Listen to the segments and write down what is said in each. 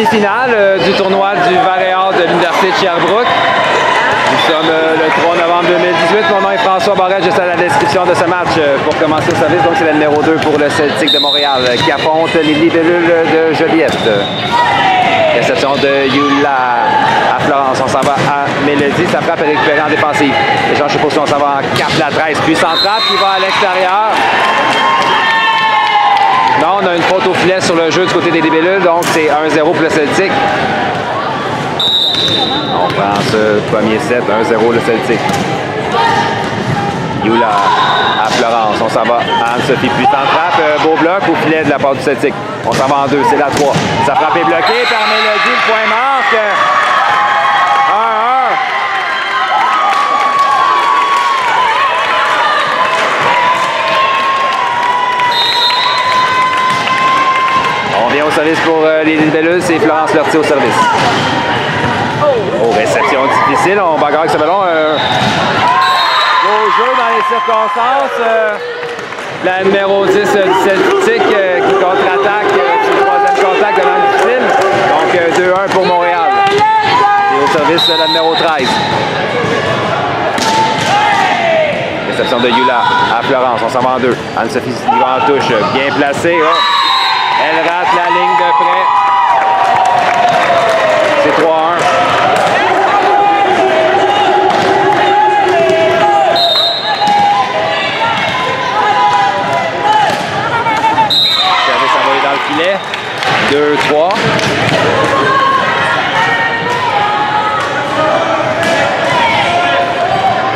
demi-finale du tournoi du Varéor de l'Université de Sherbrooke. Nous sommes le 3 novembre 2018. Mon nom est François Barrette. Je suis à la description de ce match pour commencer le service. Donc, c'est le numéro 2 pour le Celtic de Montréal qui affronte les Libellules de Joliette. Réception de Yula à Florence. On s'en va à Mélodie. Ça frappe et récupéré en défensive. Échange de position. On s'en va en 4 la 13. Puis centrale qui va à l'extérieur. Non, on a une faute au filet sur le jeu du côté des Libellules. Donc, c'est 1-0 pour le Celtic. On prend ce premier set, 1-0 le Celtic. Yula à Florence. On s'en va à Anne-Sophie. Puis frappe, beau bloc au filet de la part du Celtic. On s'en va en 2, c'est la 3. Sa frappe est bloquée par Mélodie, le point marque. 1-1. On vient au service pour les Libellules, c'est Florence Lortie au service. Oh, réception difficile, on bagarre avec ce ballon. Beau jeu dans les circonstances. La numéro 10 du Celtic qui contre-attaque sur le troisième contact de l'angle difficile. Donc 2-1 pour Montréal. Et au service de la numéro 13. Réception de Yula à Florence, on s'en va en 2. Anne-Sophie y va en touche, bien placée. Oh. Elle rate la ligne de près. C'est 3-1. Service envoyé dans le filet. 2-3.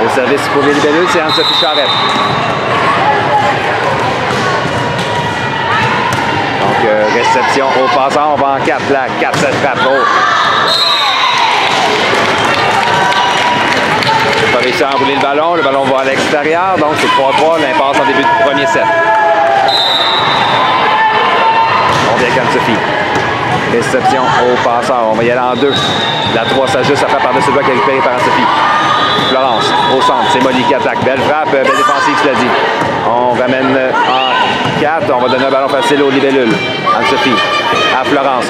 Au service pour les Libellules, c'est Anne-Sophie Charette. Réception au passant, on va en 4 là, 4-7 frappe. Oh. Pas réussi à enrouler le ballon va à l'extérieur, donc c'est 3-3, l'impasse en début du premier set. On vient avec Anne-Sophie. Réception au passeur, on va y aller en 2. La 3 s'ajuste, ça frappe par-dessus le bloc récupéré par Anne-Sophie. Florence, au centre, c'est Molly qui attaque. Belle frappe, belle défensive, je l'ai dit. On ramène en 4, on va donner un ballon facile aux Libellules. Anne-Sophie, à Florence,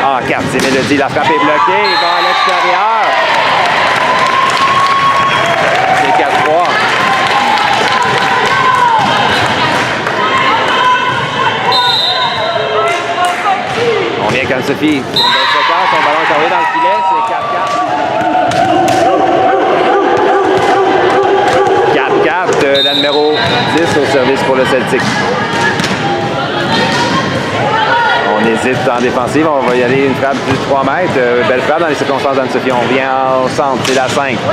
en 4, c'est Mélodie, la frappe est bloquée, il va à l'extérieur. C'est 4-3. On vient avec Anne-Sophie, une belle séquence, son ballon est envoyé dans le filet, c'est 4-4. 4-4, la numéro 10 au service pour le Celtic. On hésite en défensive, on va y aller une frappe du 3 mètres. Belle frappe dans les circonstances d'Anne-Sophie. On vient au centre, c'est la 5. Oh,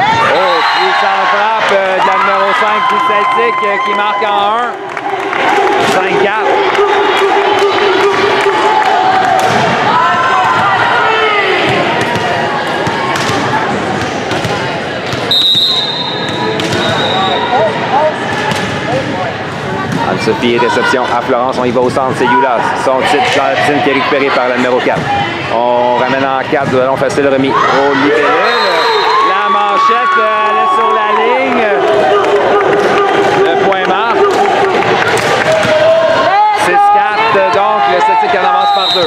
puissante frappe de la numéro 5 du Celtic qui marque en 1. 5-4. Anne-Sophie, réception à Florence, on y va au centre, c'est Yula. Son titre dans la piscine qui est récupéré par la numéro 4. On ramène en 4, le ballon facile remis au Libellule. La manchette, elle est sur la ligne. Le point marque. 6-4, donc le Celtic en avance par 2.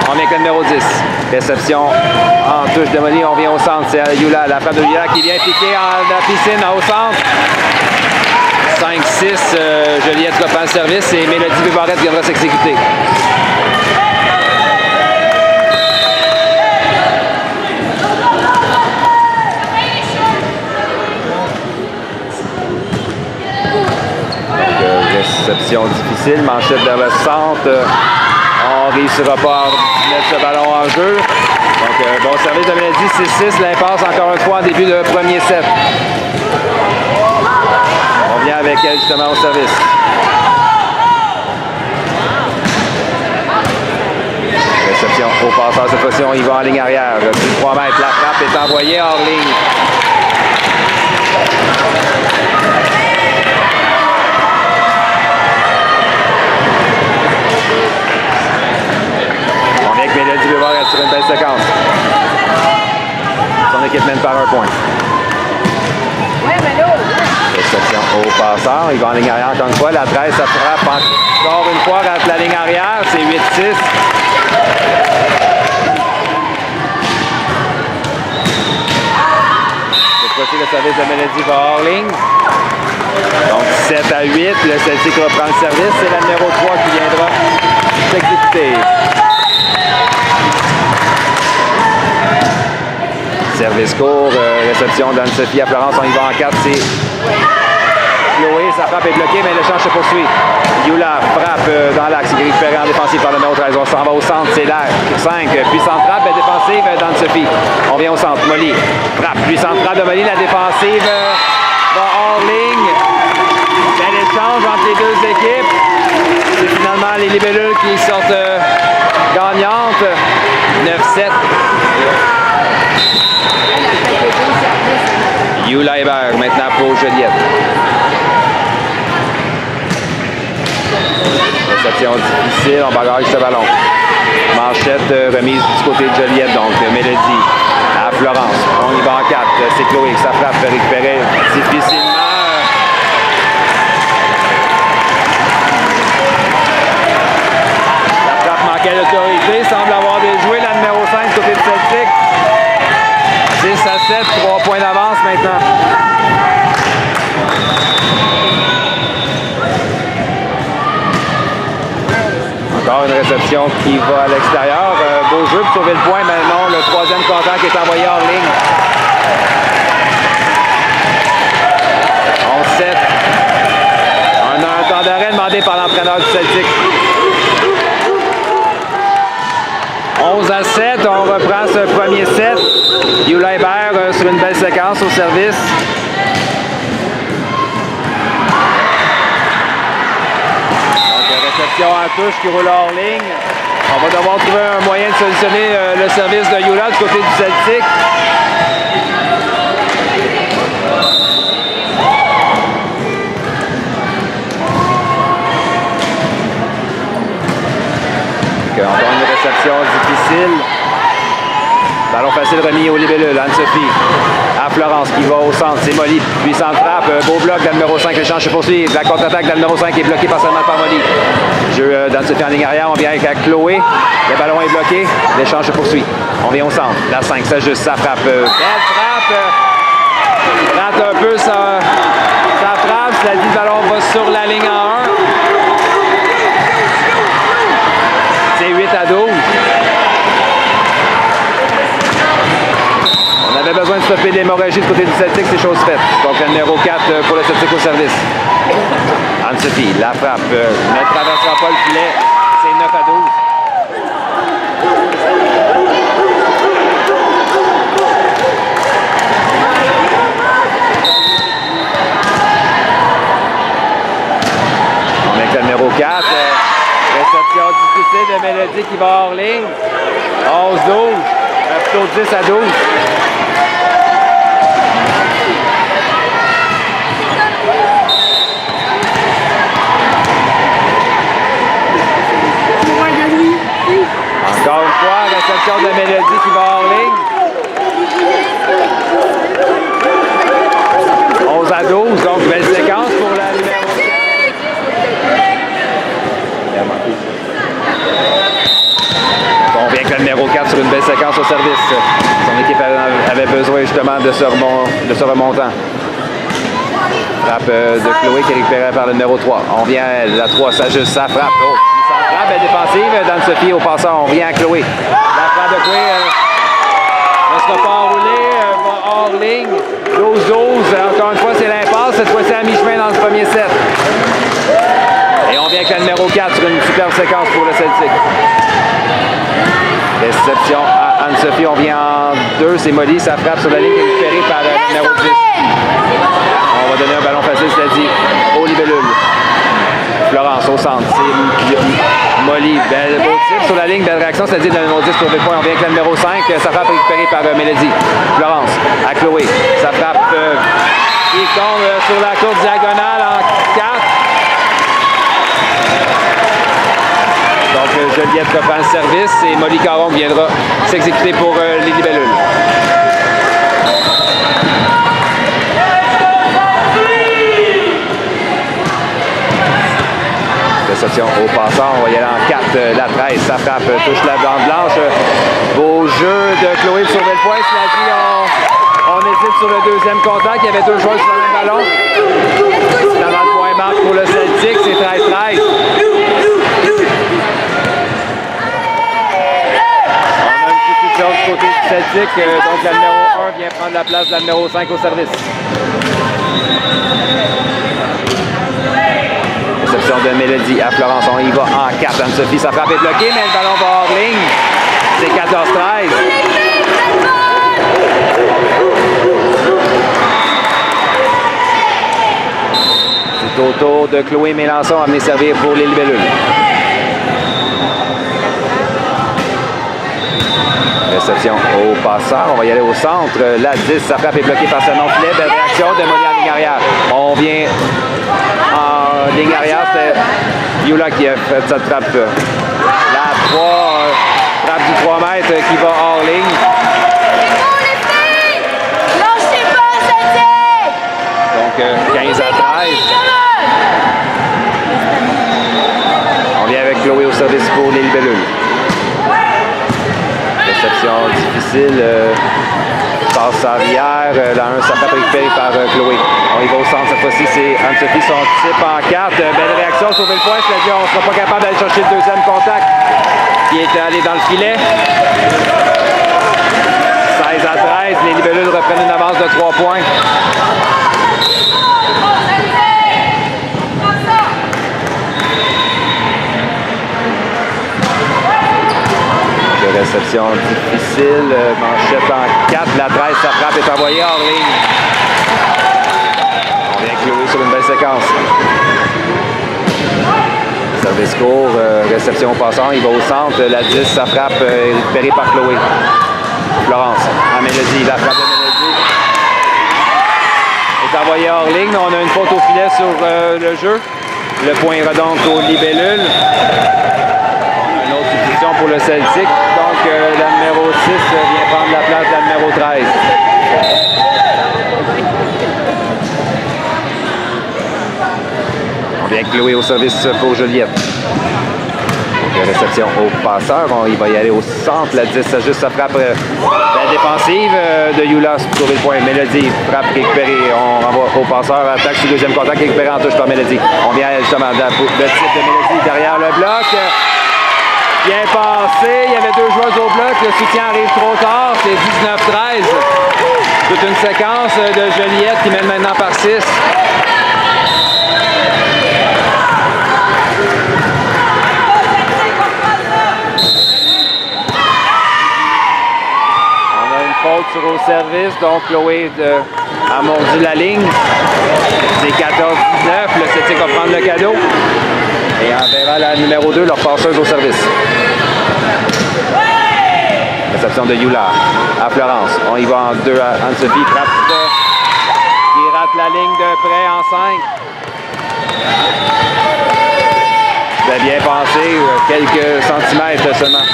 On vient avec le numéro 10. Réception en touche de Molly, on vient au centre, c'est Yula. La frappe de Yula qui vient piquer en la piscine au centre. 5-6, Joliette reprend le service et Mélodie Vivarette viendra s'exécuter. Réception difficile, manchette vers le centre. On ne réussira pas à mettre ce ballon en jeu. Donc, bon service de Mélodie, 6-6, l'impasse encore une fois en début de premier set. On vient avec elle justement au service. Réception au passeur, cette fois-ci on y va en ligne arrière. Plus de 3 mètres, la frappe est envoyée hors ligne. On vient avec Mélodie Vivarette sur une belle séquence. Son équipe mène par 1 point. Réception au passeur. passeur. Il va en ligne arrière encore une fois. La 13, ça frappe encore une fois rate la ligne arrière. C'est 8-6. Cette fois-ci, le service de Mélodie va hors ligne. Donc 7-8. Le Celtic reprend le service. C'est la numéro 3 qui viendra s'exécuter. Service court, réception d'Anne-Sophie à Florence, on y va en 4, c'est Chloé, sa frappe est bloquée, mais l'échange se poursuit. Yula frappe dans l'axe, il est récupéré en défensive par le numéro 13, on s'en va au centre, c'est l'air, 5, puissante frappe, défensive d'Anne-Sophie. On vient au centre, Molly, frappe, puissante frappe de Molly, la défensive va hors ligne. Bel échange entre les deux équipes. C'est finalement les libellules qui sortent gagnantes, 9-7. Yula Hébert maintenant pour Joliette. Réception difficile, on bagarre ce ballon. Manchette remise du côté de Joliette, donc Mélodie à Florence. On y va en 4, c'est Chloé qui sa frappe récupérée difficilement. La frappe manquait d'autorité, semble avoir déjoué la numéro 5 côté de Celtic. 10-7, 3 points d'avance maintenant. Encore une réception qui va à l'extérieur. Beau jeu pour sauver le point, mais non, le troisième compteur qui est envoyé hors ligne. 11-7. On a un temps d'arrêt demandé par l'entraîneur du Celtic. 11-7, on reprend ce premier set. Yula Hébert sur une belle séquence au service. Donc, réception à touche qui roule hors ligne. On va devoir trouver un moyen de solutionner le service de Yula du côté du Celtic. Encore une réception difficile. Ballon facile remis au libellule. Anne-Sophie à Florence qui va au centre. C'est Molly. Puissante frappe. Beau bloc de la numéro 5. L'échange se poursuit. La contre-attaque de la numéro 5 est bloquée partiellement par Molly. Jeu d'Anne-Sophie en ligne arrière. On vient avec Chloé. Le ballon est bloqué. L'échange se poursuit. On vient au centre. La 5 s'ajuste. Ça frappe. Belle frappe. Rate un peu sa frappe. Cela dit, le ballon va sur la ligne en 1. C'est 8-12. On avait besoin de stopper l'hémorragie du côté du Celtic, c'est chose faite. Donc le numéro 4 pour le Celtic au service. Anne-Sophie, la frappe ne traversera pas le filet. C'est 9-12. On met le numéro 4. Réception difficile de Mélodie qui va hors ligne. 11-12. Plutôt 10-12. Encore une fois, réception de Mélodie qui va hors ligne. 11-12, donc belle séquence pour la numéro 4. On vient avec le numéro 4 sur une belle séquence au service. Son équipe avait besoin justement de ce remontant. Frappe de Chloé qui est récupérée par le numéro 3. On vient à la 3, s'ajuste, ça frappe. Oh, frappe défensive d'Anne-Sophie au passeur. On vient à Chloé. La frappe de Chloé ne sera pas enroulée, va hors ligne. 12-12. Encore une fois, c'est l'impasse. Cette fois-ci à mi-chemin dans le premier set. Et on vient avec le numéro 4 sur une superbe séquence pour le Celtic. Réception à Anne-Sophie, on vient en 2, c'est Molly, ça frappe sur la ligne récupérée par le numéro 10. On va donner un ballon facile, c'est-à-dire au libellule. Florence au centre, c'est Molly, belle beau type sur la ligne, belle réaction, c'est-à-dire le numéro 10 pour le point. On vient avec le numéro 5, ça frappe récupérée par Mélodie. Florence à Chloé, ça frappe qui tombe sur la courte diagonale en 4. Donc Joliette reprend le service et Molly Caron viendra s'exécuter pour les libellules. Réception au passant. On va y aller en 4. La 13, ça frappe, touche la bande blanche. Beau jeu de Chloé pour sauver le point. Cela dit, on hésite sur le deuxième contact. Il y avait deux joueurs sur le même ballon. Finalement, le point marque pour le Celtic. C'est 13-13. Du côté du Celtic, donc la numéro 1 vient prendre la place de la numéro 5 au service. Réception de Mélodie à Florence, on y va en 4. Anne-Sophie, sa frappe est bloquée, mais le ballon va hors ligne. C'est 14-13. C'est au tour de Chloé Mélençon à venir servir pour les libellules. Réception au passeur. On va y aller au centre. La 10, sa frappe est bloquée par ce non-filet. Belle réaction de Molly en ligne arrière. On vient en ligne arrière. C'était Yula qui a fait cette frappe. La 3, frappe du 3 mètres qui va hors ligne. Donc 15 à 13. On vient avec Chloé au service pour les libellules. Réception difficile, passe arrière, la 1, ça frappe récupérée par Chloé. On y va au centre cette fois-ci, c'est Anne-Sophie, son type en 4. Belle réaction, sauver le point, cela dit, on ne sera pas capable d'aller chercher le deuxième contact qui est allé dans le filet. 16 à 13, les libellules reprennent une avance de 3 points. Réception difficile, manchette en 4, la 13, sa frappe est envoyée hors ligne. On vient Chloé sur une belle séquence. Service court, réception passant, il va au centre, la 10, sa frappe est récupérée par Chloé. Florence, à Mélodie, la frappe de Mélodie est envoyée hors ligne. On a une faute au filet sur le jeu. Le point redonde aux libellules. Une autre substitution pour le Celtic. Donc, la numéro 6 vient prendre la place de la numéro 13. On vient Chloé au service pour Juliette. Donc, réception au passeur. Il va y aller au centre. La 10 juste sa frappe. La défensive de Yula pour sauver le point. Mélodie, frappe récupérée. On renvoie au passeur. Attaque sur le deuxième contact récupéré en touche par Mélodie. On vient justement le type de Mélodie derrière le bloc. Bien passé, il y avait deux joueurs au bloc, le soutien arrive trop tard, c'est 19-13. Toute une séquence de Juliette qui mène maintenant par 6. On a une faute sur au service, donc Chloé a mordu la ligne. C'est 14-19, le Celtic va prendre le cadeau. Et on verra la numéro 2, leur passeuse au service. Réception de Yula à Florence. On y va en 2 à Anne-Sophie. Frappe qui rate la ligne de près en 5. C'était bien pensé, quelques centimètres seulement.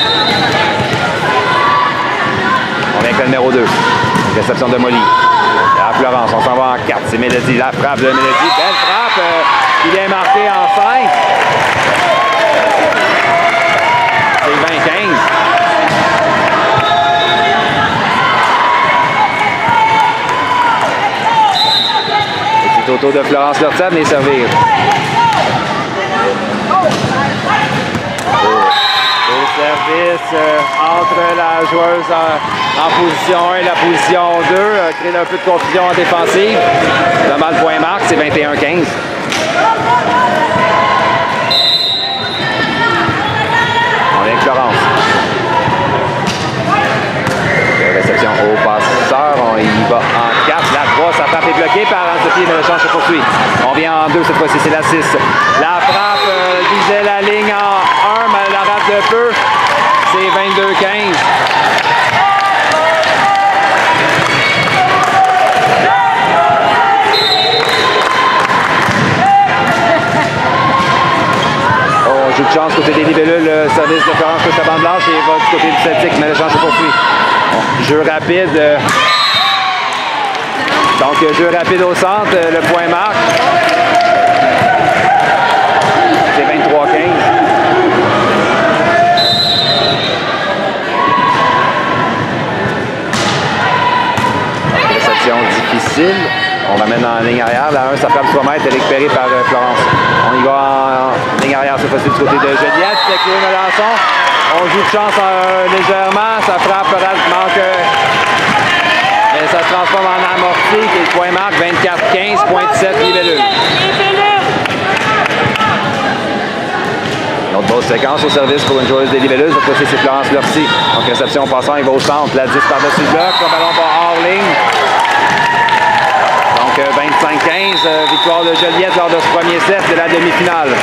On vient avec le numéro 2. Réception de Molly. À Florence, on s'en va en 4. C'est Mélodie. La frappe de Mélodie. Belle frappe. Il vient marqué en 5. C'est 20-15. C'est au tour de Florence Lortie à venir servir. Au service entre la joueuse en position 1 et la position 2. Crée un peu de confusion en défensive. Vraiment le point marque, c'est 21-15. On est avec Florence. Réception au passeur. On y va en 4. La 3, sa frappe est bloquée par Anne-Sophie, mais le change se poursuit. On vient en 2 cette fois-ci, c'est la 6. La frappe visait la ligne en 1, mais elle la rate de peu. C'est 22-15. Jeu de chance côté des libellules, le service de Florence côté la bande blanche et va du côté du Celtic, mais le change se poursuit. Bon, jeu rapide. Donc, jeu rapide au centre, le point marque. C'est 23-15. difficile. On ramène en ligne arrière. La 1, ça frappe 3 mètres, est récupérée par Florence. On y va en ligne arrière cette fois-ci du côté de Joliette. C'est Chloé Melançon. On joue de chance légèrement. Ça frappe, manque. Mais ça se transforme en amorti, qui est le point marque 24-15, point 7 libellule. Une autre grosse séquence au service pour une joueuse des libellus. Cette fois-ci, c'est Florence Lortie. Donc, réception passant, il va au centre. La 10 par-dessus le bloc. Le ballon va hors ligne. Donc, 25-15, victoire de Joliette lors de ce premier set de la demi-finale.